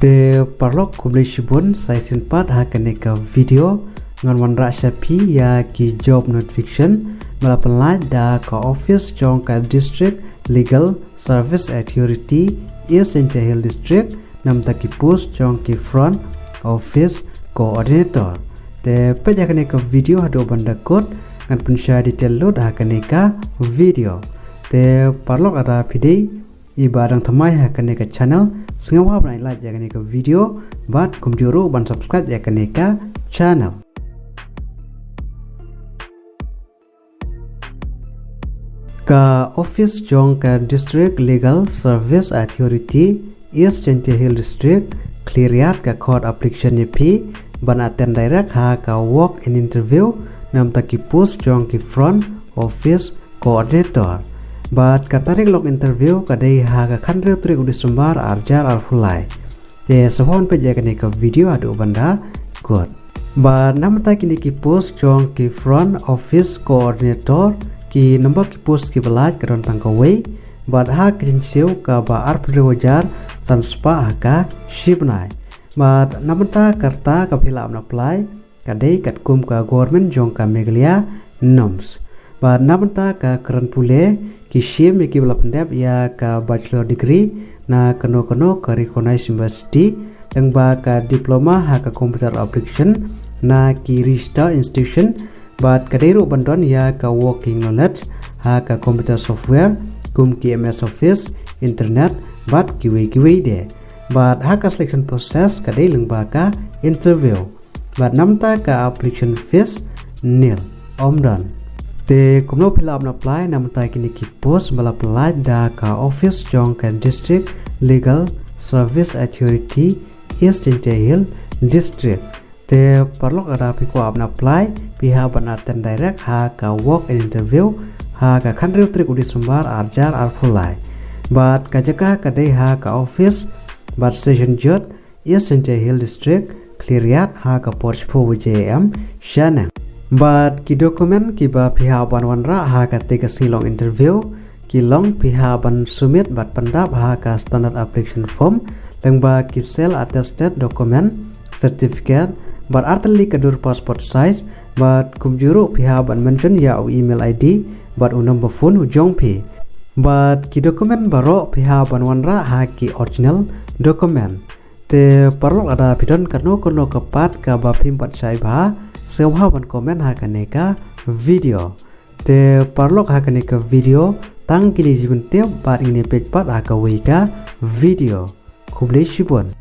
Te Paralok Khublei shibun saya simpat hakane ka video ngan wanra shapi ya ki job notification melapenlai da ka office jong ka district legal service authority is in Hill district nam ta ki post jong ki front office coordinator. Te pejak ka video haduh banda code ngan penshare detail load hakane ka video. Te Paralok ada pidei ibarang thamai hakane ka channel sengawa banai like yakane ka video bat kumjuru ban subscribe yakane ka channel. Ka office jong ka district legal service authority East Hill district cleariat ka court application pi ban attend direct ha ka walk in interview nam ta ki post jong ki front office coordinator. But katarik log interview kadai haga khandre trik udisumbar arjar alfulai. Te sahon pe jakane ka video adu banda good. But namata kini ki post jong ki front office coordinator ki number ki post ki balaj kadon tangka way. But ha kinsiu ka ba arpre wajar sanspa haka shibnai. But namata karta ka phila apply kadai kat kum ka government jong ka Meghalaya norms. But namata ka kran pule ki shim ki bala pendap ya ka bachelor degree na kano ka recognized university yang ba ka diploma ha ka computer application na ki register institution but kadero bandon ya ka working knowledge ha ka computer software kum ki MS Office internet but kiwi de but ha ka selection process kadai leng ba ka interview but namta ka application fees nil omdan. Te kumno fill up apply namata kini ki post bala apply da ka office jong ka district legal service authority East Hill district. Te Paralok ada piko apply pihak ban attend direct ha ka walk in interview ha ka khandre trik udisumbar arjar arfulai. But kajaka kadai ha ka office but session jot East Hill district cleariat ha ka porchpo WJM shana. But ki dokumen ki ba pihak ban wanra ha ka teka silong interview ki long pihak ban submit bat pendap ha ka standard application form leng ba ki sel attested document certificate but arteli kadur passport size but kumjuru pihak ban mention ya email ID but number phone jong pi but ki dokumen baro pihak ban wanra ha ki original document. Te Paralok ada pidon karno kepat ka ba pimpat sai ba sewa ban komen hakane ka video. Te Paralok hakane ka video tang kini jibun te bar ini page part haka wei ka video. Khublei shibun.